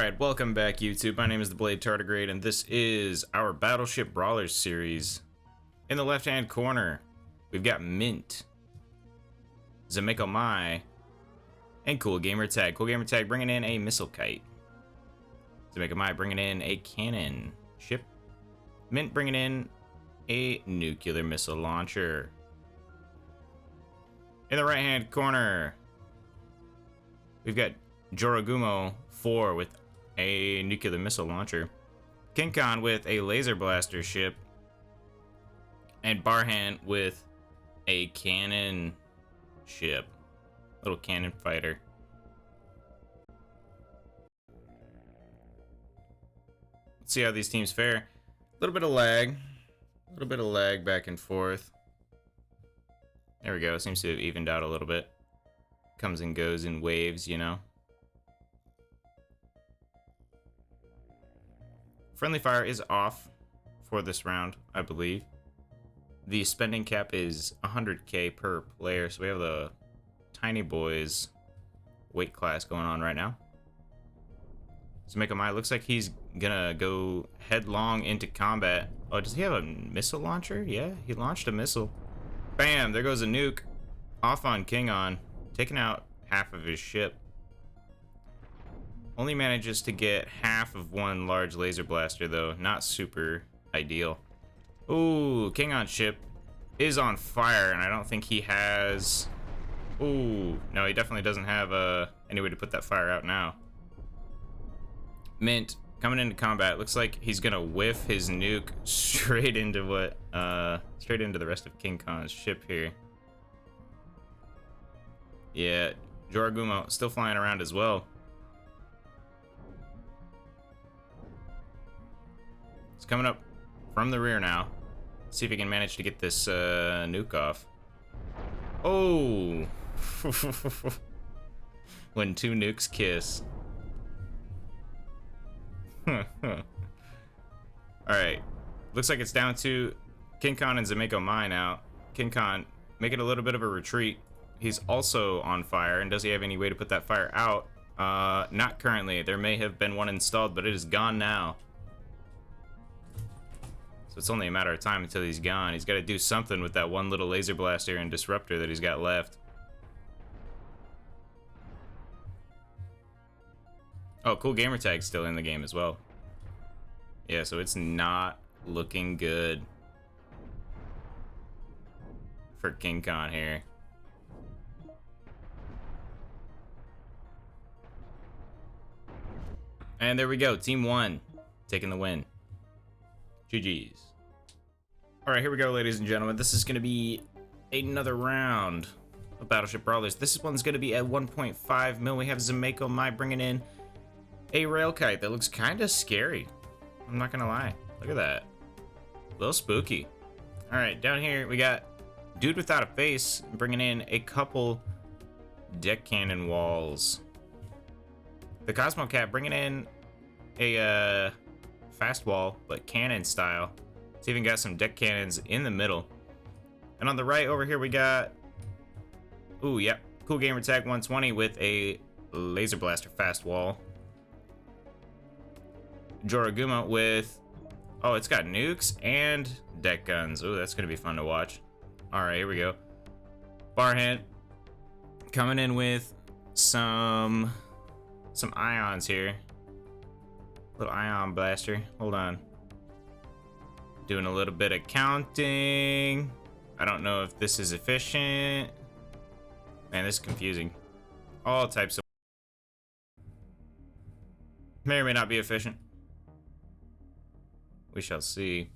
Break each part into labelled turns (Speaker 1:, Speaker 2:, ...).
Speaker 1: Alright, welcome back YouTube. My name is the Blade Tardigrade, and this is our Battleship Brawlers series. In the left-hand corner, we've got Mint, Zameko Mai, and Cool Gamer Tag. Cool Gamer Tag bringing in a missile kite. Zameko Mai bringing in a cannon ship. Mint bringing in a nuclear missile launcher. In the right-hand corner, we've got Jorogumo 4 with a nuclear missile launcher, King Khan with a laser blaster ship, and Barhan with a cannon ship, little cannon fighter. Let's see how these teams fare. A little bit of lag back and forth. There we go. Seems to have evened out a little bit. Comes and goes in waves, you know. Friendly fire is off for this round, I believe. The spending cap is 100k per player, so we have the tiny boys weight class going on right now. Zameko Mai looks like he's gonna go headlong into combat. Oh, does he have a missile launcher? Yeah, he launched a missile. Bam, there goes a nuke. Off on Kingon, taking out half of his ship. Only manages to get half of one large laser blaster, though. Not super ideal. Ooh, Kingon's ship is on fire, and I don't think he has... Ooh, no, he definitely doesn't have any way to put that fire out now. Mint, coming into combat, looks like he's gonna whiff his nuke straight into straight into the rest of King Khan's ship here. Yeah, Jorogumo still flying around as well. It's coming up from the rear now. See if he can manage to get this nuke off. Oh! When two nukes kiss. Alright. Looks like it's down to King Khan and Zameko Mai now. King Khan making a little bit of a retreat. He's also on fire, and does he have any way to put that fire out? Not currently. There may have been one installed, but it is gone now. So it's only a matter of time until he's gone. He's got to do something with that one little laser blaster and disruptor that he's got left. Oh, Cool Gamer Tag's still in the game as well. Yeah, so it's not looking good for King Khan here. And there we go, Team 1 taking the win. GG's. Alright, here we go, ladies and gentlemen. This is going to be another round of Battleship Brawlers. This one's going to be at 1.5 mil. We have Zameko Mai bringing in a rail kite that looks kind of scary. I'm not going to lie. Look at that. A little spooky. Alright, down here we got Dude Without a Face bringing in a couple deck cannon walls. The Cosmo Cat bringing in a fast wall, but cannon style. It's even got some deck cannons in the middle. And on the right over here we got... Ooh, yep. Cool Gamer Tag 120 with a laser blaster fast wall. Jorogumo with... Oh, it's got nukes and deck guns. Ooh, that's going to be fun to watch. Alright, here we go. Barhan coming in with some ions here. Little ion blaster. Hold on. Doing a little bit of counting. I don't know if this is efficient. Man, this is confusing. All types of... May or may not be efficient. We shall see.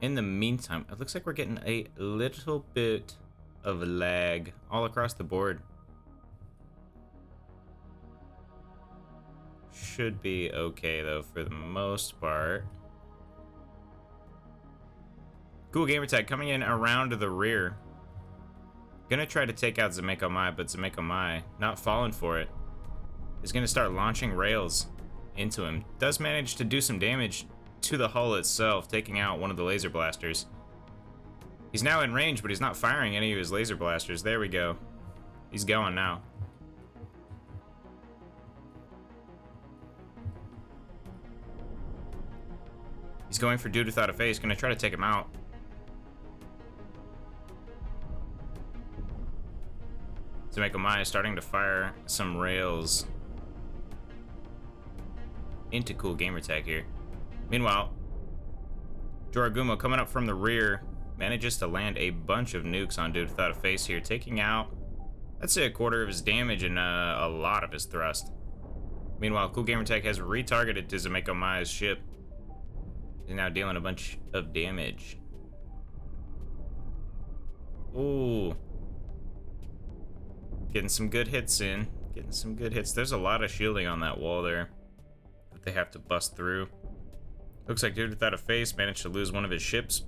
Speaker 1: In the meantime, it looks like we're getting a little bit of lag all across the board. Should be okay though for the most part. Cool Gamer Tag coming in around the rear. Gonna try to take out Zameko Mai, but Zameko Mai not falling for it. Is gonna start launching rails into him. Does manage to do some damage to the hull itself, taking out one of the laser blasters. He's now in range, but he's not firing any of his laser blasters. There we go. He's going now. He's going for dude without a face. Gonna try to take him out. Zameko is starting to fire some rails into Cool Gamertag here. Meanwhile, Joragumo coming up from the rear manages to land a bunch of nukes on dude without a face here, taking out, let's say, a quarter of his damage and a lot of his thrust. Meanwhile, Cool Gamertag has retargeted to Zameko Maya's ship. He's now dealing a bunch of damage. Ooh. Getting some good hits in. Getting some good hits. There's a lot of shielding on that wall there that they have to bust through. Looks like dude without a face managed to lose one of his ships.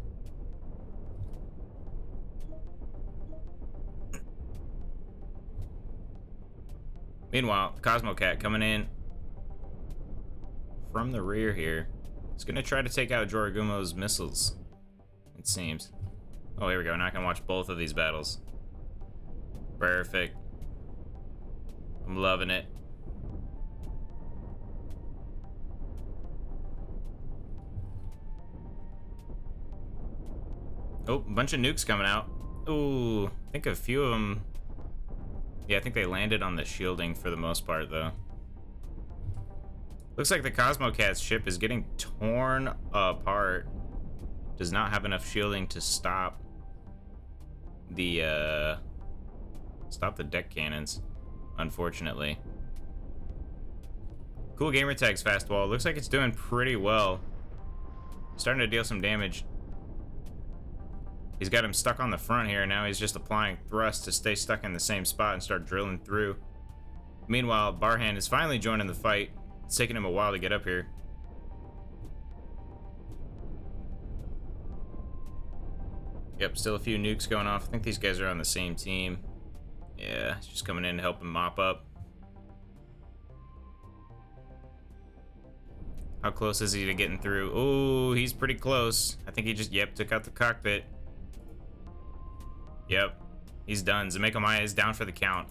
Speaker 1: Meanwhile, COSMOCAT coming in from the rear here. He's gonna try to take out Joragumo's missiles, it seems. Oh, here we go. Now I can watch both of these battles. Perfect. I'm loving it. Oh, a bunch of nukes coming out. Ooh, I think a few of them... Yeah, I think they landed on the shielding for the most part, though. Looks like the COSMOCAT's ship is getting torn apart. Does not have enough shielding to stop the deck cannons, unfortunately. Cool Gamertag's fast wall looks like it's doing pretty well. Starting to deal some damage. He's got him stuck on the front here. Now he's just applying thrust to stay stuck in the same spot and start drilling through. Meanwhile, Barhan is finally joining the fight. It's taking him a while to get up here. Yep, still a few nukes going off. I think these guys are on the same team. Yeah, he's just coming in to help him mop up. How close is he to getting through? Oh, he's pretty close. I think he just, yep, took out the cockpit. Yep, he's done. Zameko Maya is down for the count.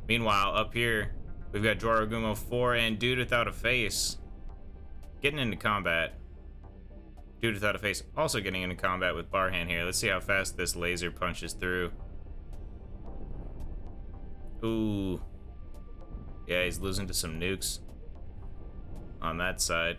Speaker 1: Meanwhile, up here, we've got Joragumo 4 and Dude Without a Face getting into combat. Dude Without a Face also getting into combat with Barhan here. Let's see how fast this laser punches through. Ooh. Yeah, he's losing to some nukes on that side.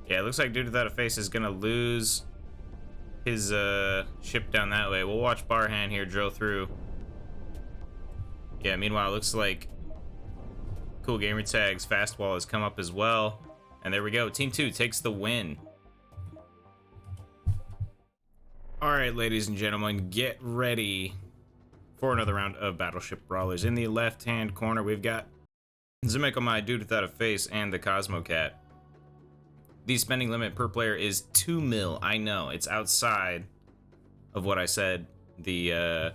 Speaker 1: Yeah, it looks like Dude Without a Face is gonna lose his ship down that way. We'll watch Barhan here drill through. Yeah, meanwhile, it looks like Cool Gamertag's fast wall has come up as well. And there we go. Team 2 takes the win. Alright, ladies and gentlemen, get ready for another round of Battleship Brawlers. In the left-hand corner, we've got Zameko Maya, Dude Without a Face, and the COSMOCAT. The spending limit per player is 2 mil. I know, it's outside of what I said the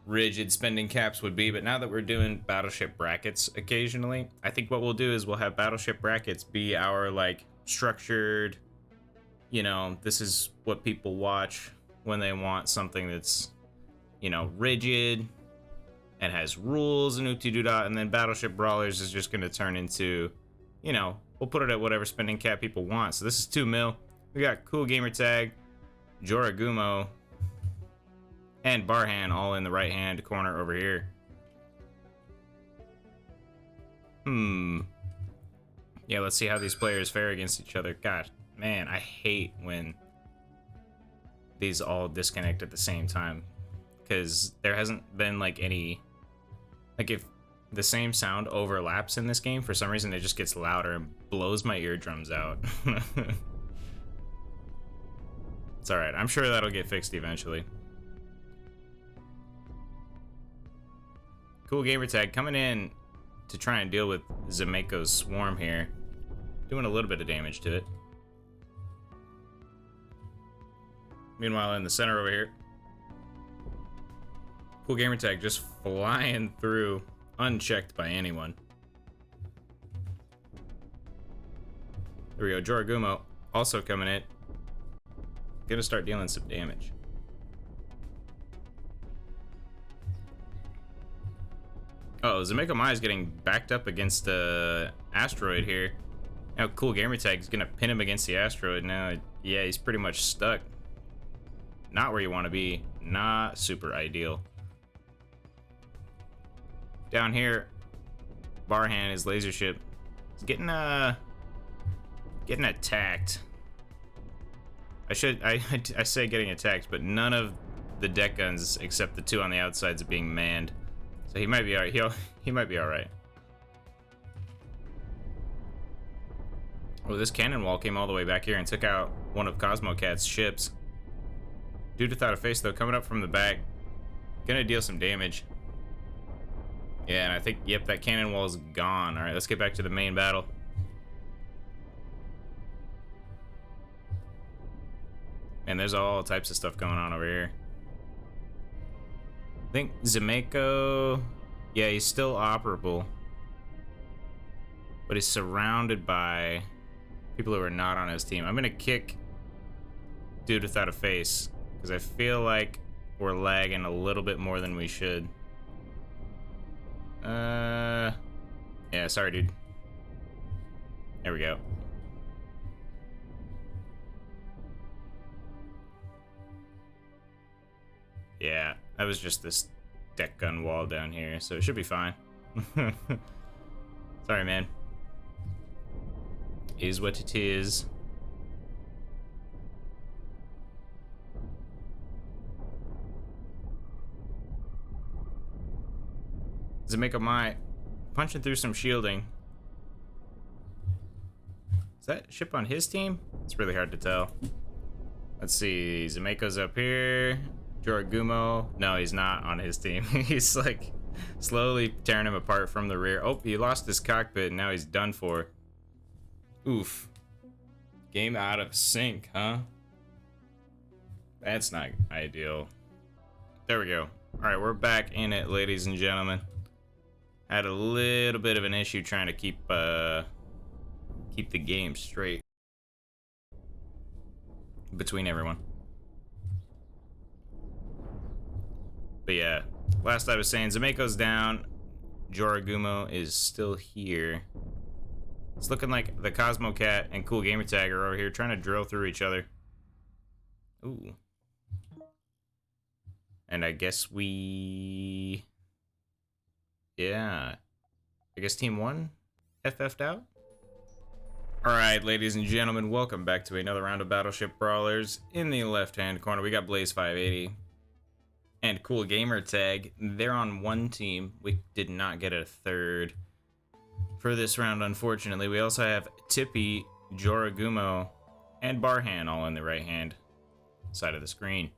Speaker 1: rigid spending caps would be, but now that we're doing battleship brackets occasionally, I think what we'll do is we'll have battleship brackets be our, like, structured, you know, this is what people watch when they want something that's, you know, rigid and has rules and oopty-doo-dah, and then Battleship Brawlers is just going to turn into, you know, we'll put it at whatever spending cap people want. So this is 2 mil. We got Cool Gamertag, Joragumo, and Barhan all in the right-hand corner over here. Yeah, let's see how these players fare against each other. God, man, I hate when these all disconnect at the same time, because there hasn't been, like, any... Like, if the same sound overlaps in this game, for some reason it just gets louder and blows my eardrums out. It's alright. I'm sure that'll get fixed eventually. Cool Gamertag coming in to try and deal with Zameko's swarm here. Doing a little bit of damage to it. Meanwhile, in the center over here, Cool Gamertag just flying through, unchecked by anyone. There we go, Joragumo also coming in. Gonna start dealing some damage. Oh, Zameko Mai is getting backed up against the asteroid here. Now, Cool Gamertag is gonna pin him against the asteroid now. Yeah, he's pretty much stuck. Not where you want to be. Not super ideal. Down here, Barhan, his laser ship, is getting attacked. I say getting attacked, but none of the deck guns except the two on the outsides are being manned. So he might be alright. He might be alright. Oh, this cannon wall came all the way back here and took out one of CosmoCat's ships. Dude without a face, though, coming up from the back. Gonna deal some damage. Yeah, and I think, yep, that cannon wall is gone. Alright, let's get back to the main battle. And there's all types of stuff going on over here. I think Zameko, yeah, he's still operable. But he's surrounded by people who are not on his team. I'm gonna kick Dude without a face, because I feel like we're lagging a little bit more than we should. Yeah, sorry, dude. There we go. Yeah, that was just this deck gun wall down here, so it should be fine. Sorry, man. Is what it is. Zameko Mai punching through some shielding. Is that ship on his team? It's really hard to tell. Let's see. Zameko's up here. Joragumo. No, he's not on his team. He's like slowly tearing him apart from the rear. Oh, he lost his cockpit and now he's done for. Oof. Game out of sync, huh? That's not ideal. There we go. Alright, we're back in it, ladies and gentlemen. Had a little bit of an issue trying to keep the game straight between everyone. But yeah, last I was saying, Zameko's down. Joragumo is still here. It's looking like the CosmoCat and Cool Gamertag are over here trying to drill through each other. Ooh. And I guess we... Yeah. I guess Team 1 FF'd out? Alright, ladies and gentlemen, welcome back to another round of Battleship Brawlers. In the left-hand corner, we got Blaze 580 and Cool Gamertag. They're on one team. We did not get a third for this round, unfortunately. We also have Tippy, Joragumo, and Barhan all on the right-hand side of the screen.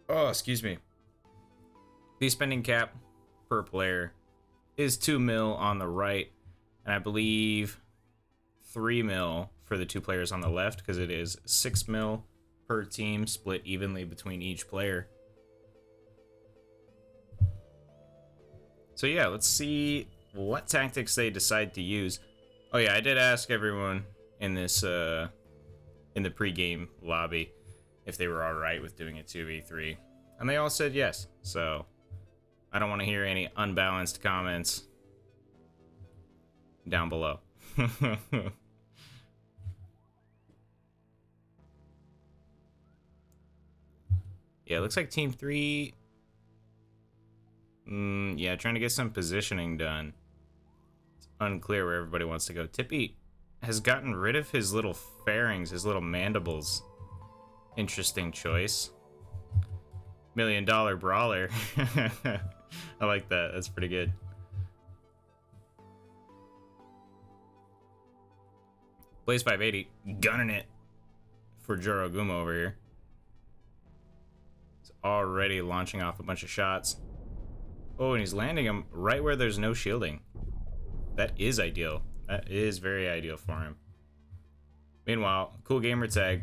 Speaker 1: Oh, excuse me. The spending cap per player is 2 mil on the right, and I believe 3 mil for the two players on the left, because it is 6 mil per team, split evenly between each player. So yeah, let's see what tactics they decide to use. Oh yeah, I did ask everyone in this in the pre-game lobby if they were alright with doing a 2v3, and they all said yes, so I don't want to hear any unbalanced comments down below. Yeah, it looks like Team 3... yeah, trying to get some positioning done. It's unclear where everybody wants to go. Tippy has gotten rid of his little fairings, his little mandibles. Interesting choice. $1 million brawler. I like that. That's pretty good. Blaze 580 gunning it for Joragumo over here. He's already launching off a bunch of shots. Oh, and he's landing them right where there's no shielding. That is ideal. That is very ideal for him. Meanwhile, Cool Gamertag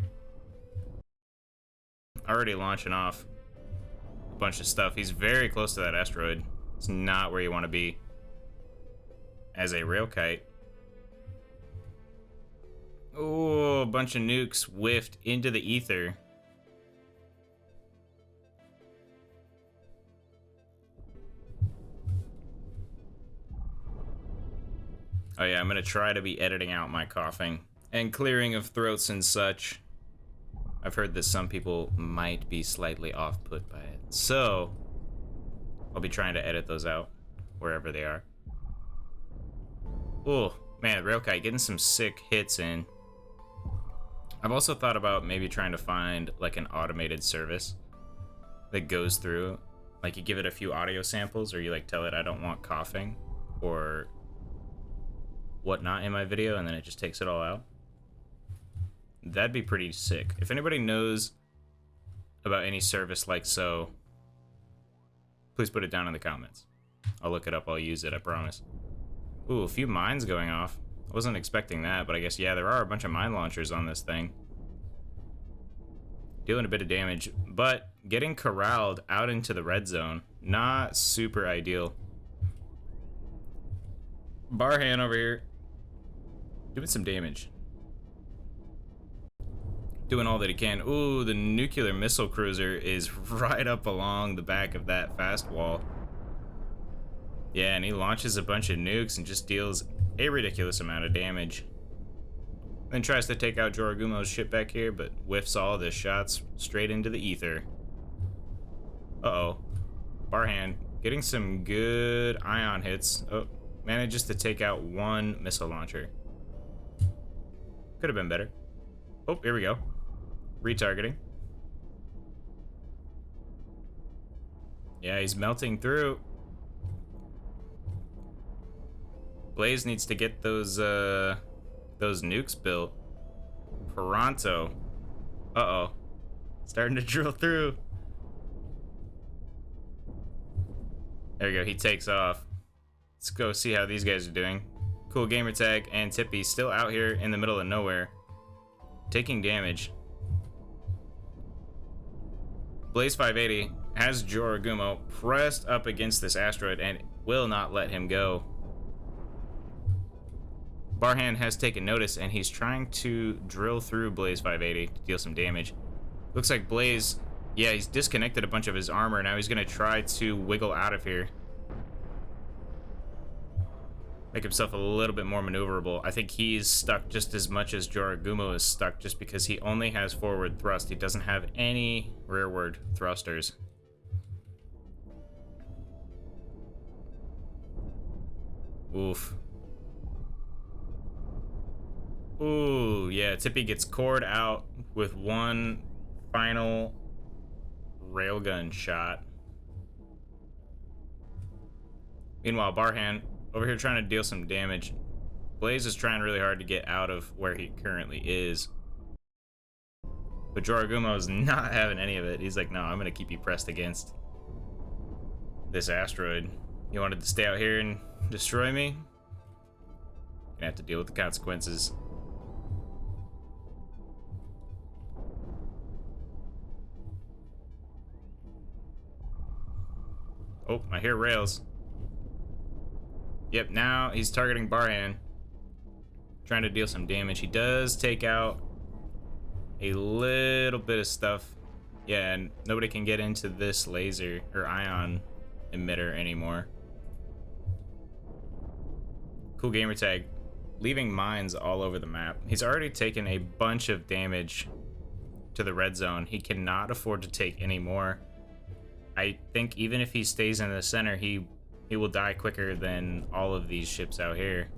Speaker 1: already launching off a bunch of stuff. He's very close to that asteroid. It's not where you want to be as a rail kite. Oh, a bunch of nukes whiffed into the ether. Oh yeah, I'm gonna try to be editing out my coughing and clearing of throats and such. I've heard that some people might be slightly off-put by it. So, I'll be trying to edit those out, wherever they are. Oh, man, Railkite getting some sick hits in. I've also thought about maybe trying to find, like, an automated service that goes through. Like, you give it a few audio samples, or you, like, tell it I don't want coughing, or whatnot in my video, and then it just takes it all out. That'd be pretty sick. If anybody knows about any service like so, please put it down in the comments. I'll look it up, I'll use it, I promise. Ooh, a few mines going off. I wasn't expecting that, but I guess, yeah, there are a bunch of mine launchers on this thing. Dealing a bit of damage, but getting corralled out into the red zone. Not super ideal. Barhan over here. Doing some damage. Doing all that he can. Ooh, the nuclear missile cruiser is right up along the back of that fast wall. Yeah, and he launches a bunch of nukes and just deals a ridiculous amount of damage. Then tries to take out Joragumo's ship back here, but whiffs all the shots straight into the ether. Uh-oh. Barhan getting some good ion hits. Oh, manages to take out one missile launcher. Could have been better. Oh, here we go. Retargeting. Yeah, he's melting through. Blaze needs to get those nukes built. Pronto. Uh-oh. Starting to drill through. There we go, he takes off. Let's go see how these guys are doing. Cool Gamertag and Tippy still out here in the middle of nowhere, taking damage. Blaze 580 has Joragumo pressed up against this asteroid and will not let him go. Barhan has taken notice and he's trying to drill through Blaze 580 to deal some damage. Looks like Blaze, yeah, he's disconnected a bunch of his armor. Now he's gonna try to wiggle out of here. Make himself a little bit more maneuverable. I think he's stuck just as much as Joragumo is stuck just because he only has forward thrust. He doesn't have any rearward thrusters. Oof. Ooh, yeah, Tippy gets cored out with one final railgun shot. Meanwhile, Barhan over here trying to deal some damage. Blaze is trying really hard to get out of where he currently is. But Joragumo is not having any of it. He's like, no, I'm gonna keep you pressed against this asteroid. You wanted to stay out here and destroy me? Gonna have to deal with the consequences. Oh, I hear rails. Yep, now he's targeting Barhan. Trying to deal some damage. He does take out a little bit of stuff. Yeah, and nobody can get into this laser or ion emitter anymore. Cool Gamertag leaving mines all over the map. He's already taken a bunch of damage to the red zone. He cannot afford to take any more. I think even if he stays in the center, he will die quicker than all of these ships out here.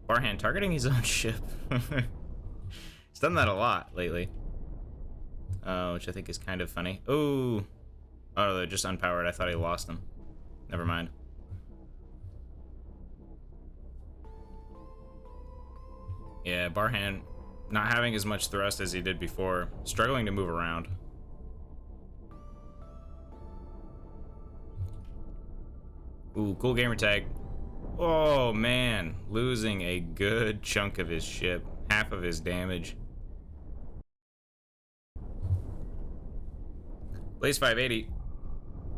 Speaker 1: Barhan targeting his own ship. He's done that a lot lately. Which I think is kind of funny. Oh, they're just unpowered. I thought he lost them. Never mind. Yeah, Barhan not having as much thrust as he did before. Struggling to move around. Ooh, cool Gamertag. Oh, man. Losing a good chunk of his ship. Half of his damage. Blaze 580.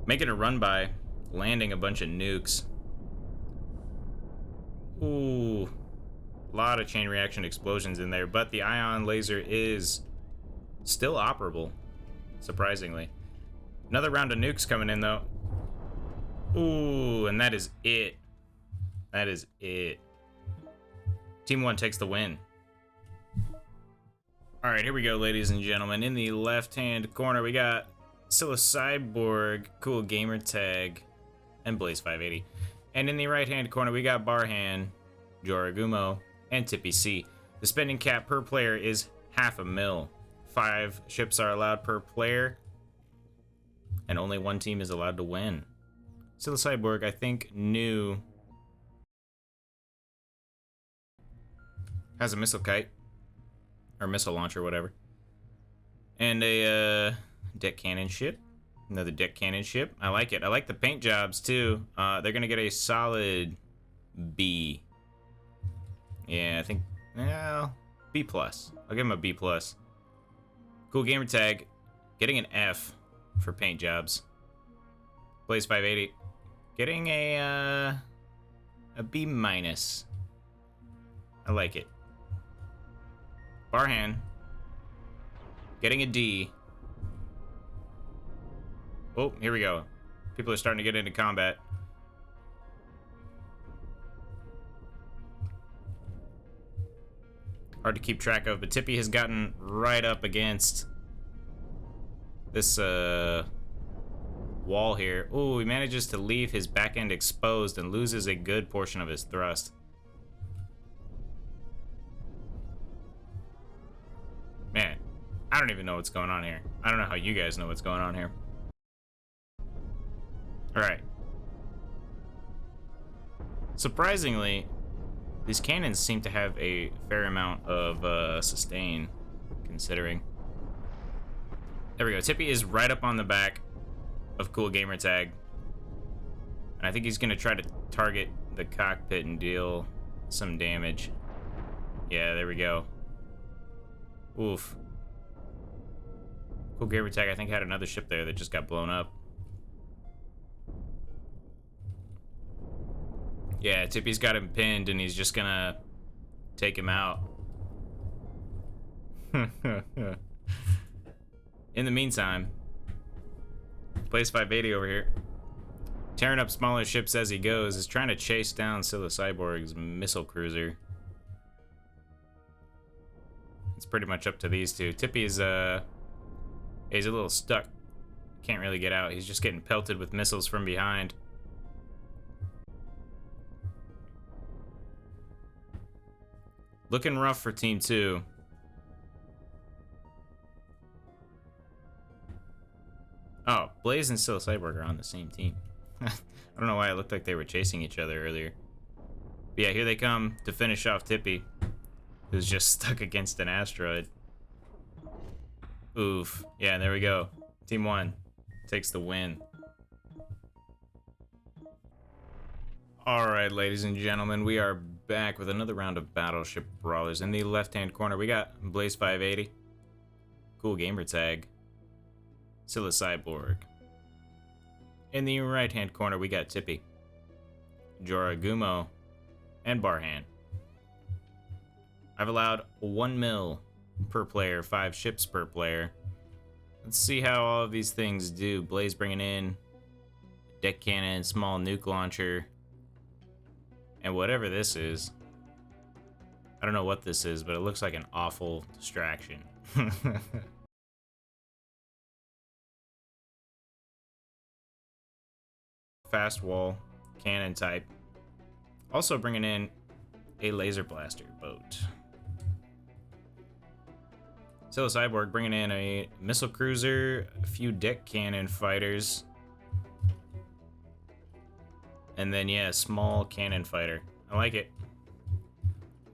Speaker 1: Making a run by. Landing a bunch of nukes. Ooh. A lot of chain reaction explosions in there, but the ion laser is still operable, surprisingly. Another round of nukes coming in, though. Ooh, and that is it. That is it. Team 1 takes the win. All right, here we go, ladies and gentlemen. In the left-hand corner, we got Scylla Cyborg, Cool Gamer Tag, and Blaze 580. And in the right-hand corner, we got Barhan, Joragumo, and Tippy C. The spending cap per player is $500,000. 5 ships are allowed per player, and only 1 team is allowed to win. Scylla Cyborg, I think, has a missile kite, or missile launcher, whatever, and a deck cannon ship. Another deck cannon ship. I like it. I like the paint jobs too. They're gonna get a solid B. Yeah, I think, well, B plus. I'll give him a B plus. Cool Gamer Tag getting an F for paint jobs. Blaze 580 getting a B minus. I like it. Barhan getting a D. Oh, here we go. People are starting to get into combat. Hard to keep track of, but Tippy has gotten right up against this wall here. Ooh, he manages to leave his back end exposed and loses a good portion of his thrust. Man, I don't even know what's going on here. I don't know how you guys know what's going on here. Alright. Surprisingly, these cannons seem to have a fair amount of sustain, considering. There we go. Tippy is right up on the back of Cool Gamer Tag. And I think he's going to try to target the cockpit and deal some damage. Yeah, there we go. Oof. Cool Gamer Tag, I think, had another ship there that just got blown up. Yeah, Tippy's got him pinned, and he's just gonna take him out. In the meantime, Blaze 580 over here, tearing up smaller ships as he goes, is trying to chase down Scylla Cyborg's missile cruiser. It's pretty much up to these two. Tippy's, he's a little stuck. Can't really get out. He's just getting pelted with missiles from behind. Looking rough for Team 2. Oh, Blaze and Scylla Cyborg are on the same team. I don't know why it looked like they were chasing each other earlier. But yeah, here they come to finish off Tippy, who's just stuck against an asteroid. Oof. Yeah, there we go. Team 1 takes the win. Alright, ladies and gentlemen, we are back with another round of Battleship Brawlers. In the left-hand corner, we got Blaze 580, Cool Gamer Tag, Scylla Cyborg. In the right-hand corner, we got Tippy, Joragumo, and Barhan. I've allowed 1 mil per player, 5 ships per player. Let's see how all of these things do. Blaze bringing in deck cannon, small nuke launcher, and whatever this is. I don't know what this is, but it looks like an awful distraction. Fast wall cannon type. Also bringing in a laser blaster boat. Scylla Cyborg bringing in a missile cruiser, a few deck cannon fighters, and then, yeah, small cannon fighter. I like it.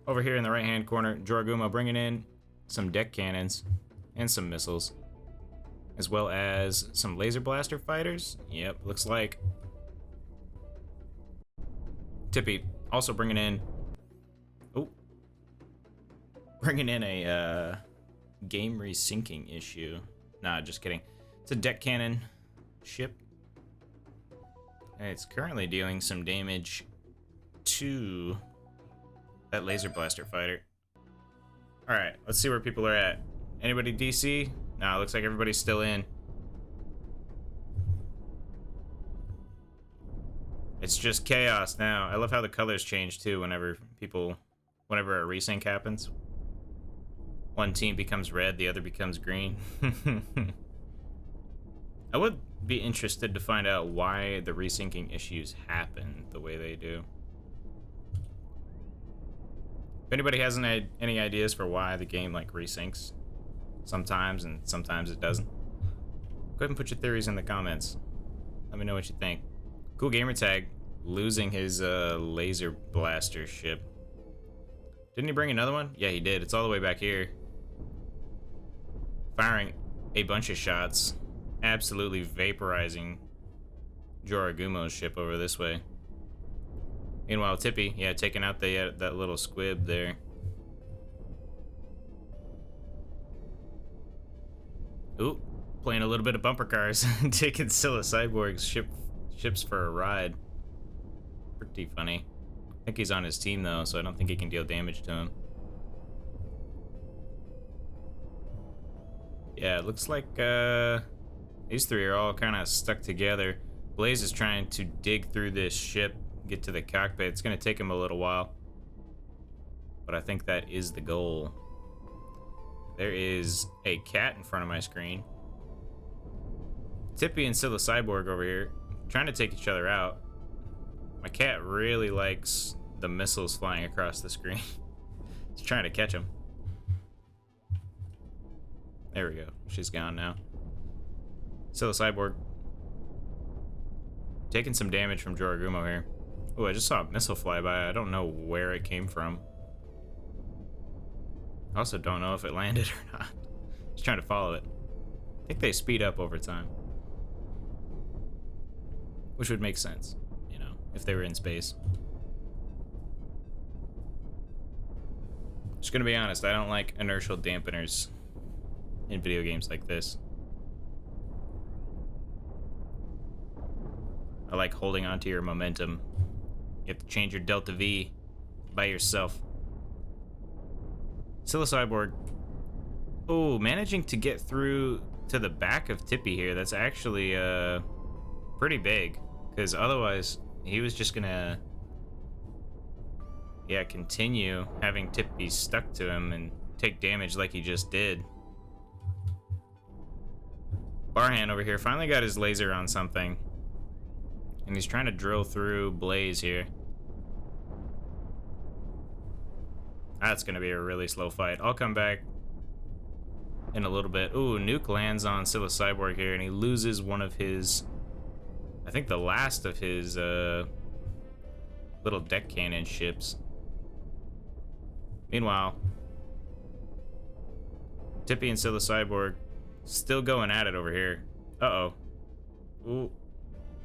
Speaker 1: Over here in the right-hand corner, Joragumo bringing in some deck cannons and some missiles, as well as some laser blaster fighters. Yep, looks like. Tippy also bringing in, bringing in a game resyncing issue. Nah, just kidding. It's a deck cannon ship. And it's currently dealing some damage to That laser blaster fighter. Alright, let's see where people are at. Anybody DC? Nah, looks like everybody's still in. It's just chaos now. I love how the colors change too whenever a resync happens. One team becomes red, the other becomes green. I would be interested to find out why the resyncing issues happen the way they do. If anybody has any ideas for why the game like resyncs sometimes and sometimes it doesn't, go ahead and put your theories in the comments. Let me know what you think. Cool gamer tag losing his laser blaster ship. Didn't he bring another one? Yeah, he did. It's all the way back here. Firing a bunch of shots. Absolutely vaporizing Joragumo's ship over this way. Meanwhile, Tippy, yeah, taking out that little squib there. Ooh, playing a little bit of bumper cars. Taking Scylla Cyborg's ships for a ride. Pretty funny. I think he's on his team though, so I don't think he can deal damage to him. Yeah, it looks like these three are all kind of stuck together. Blaze is trying to dig through this ship, get to the cockpit. It's going to take him a little while, but I think that is the goal. There is a cat in front of my screen. Tippy and Scylla Cyborg over here trying to take each other out. My cat really likes the missiles flying across the screen. He's trying to catch them. There we go. She's gone now. Scylla Cyborg taking some damage from Joragumo here. Oh, I just saw a missile fly by. I don't know where it came from. I also don't know if it landed or not. Just trying to follow it. I think they speed up over time, which would make sense, you know, if they were in space. Just gonna be honest, I don't like inertial dampeners in video games like this. I like holding onto your momentum. You have to change your delta V by yourself. Scylla Cyborg. Oh, managing to get through to the back of Tippy here. That's actually pretty big, because otherwise he was just gonna, yeah, continue having Tippy stuck to him and take damage like he just did. Barhan over here finally got his laser on something, and he's trying to drill through Blaze here. That's gonna be a really slow fight. I'll come back in a little bit. Ooh, nuke lands on Scylla Cyborg here, and he loses one of his, I think the last of his little deck cannon ships. Meanwhile, Tippy and Scylla Cyborg still going at it over here. Uh-oh. Ooh.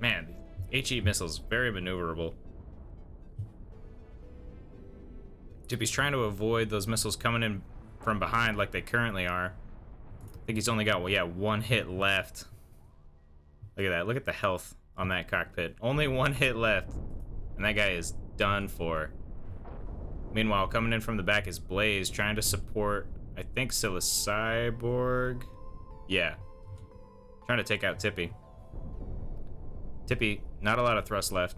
Speaker 1: Man, HE missiles, very maneuverable. Tippy's trying to avoid those missiles coming in from behind like they currently are. I think he's only got, well, yeah, one hit left. Look at that. Look at the health on that cockpit. Only one hit left, and that guy is done for. Meanwhile, coming in from the back is Blaze, trying to support, I think, Scylla Cyborg. Yeah. Trying to take out Tippy. Tippy, not a lot of thrust left.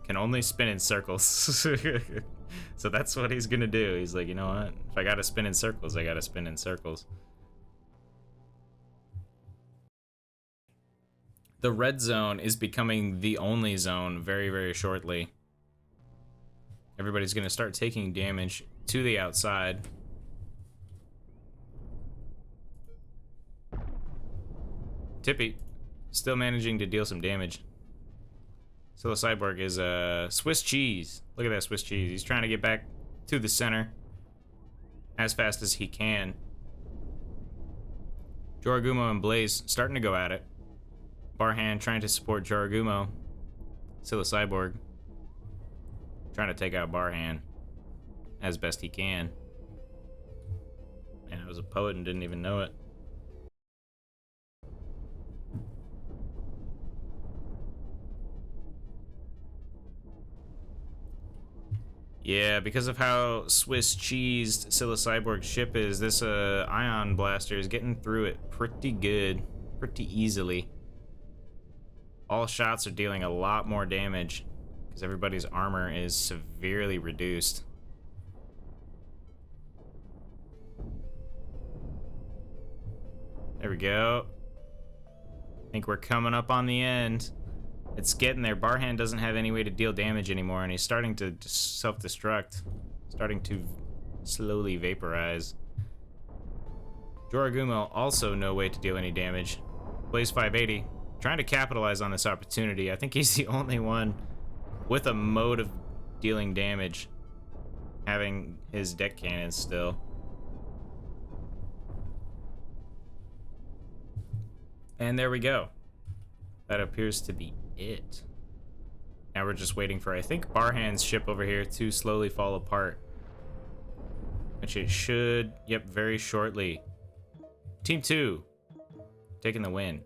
Speaker 1: Can only spin in circles. So that's what he's gonna do. He's like, you know what? If I gotta spin in circles, I gotta spin in circles. The red zone is becoming the only zone very, very shortly. Everybody's gonna start taking damage to the outside. Tippy still managing to deal some damage. So the Cyborg is Swiss cheese. Look at that Swiss cheese. He's trying to get back to the center as fast as he can. Joragumo and Blaze starting to go at it. Barhan trying to support Joragumo. Scylla Cyborg trying to take out Barhan as best he can. Man, I was a poet and didn't even know it. Yeah, because of how Swiss cheesed Scylla Cyborg's ship is, this ion blaster is getting through it pretty good, pretty easily. All shots are dealing a lot more damage because everybody's armor is severely reduced. There we go. I think we're coming up on the end. It's getting there. Barhan doesn't have any way to deal damage anymore, and he's starting to self-destruct. Starting to slowly vaporize. Joragumo also no way to deal any damage. Blaze 580, trying to capitalize on this opportunity. I think he's the only one with a mode of dealing damage, having his deck cannons still. And there we go. That appears to be it. Now we're just waiting for, I think, Barhan's ship over here to slowly fall apart. Which it should, yep, very shortly. Team 2, taking the win.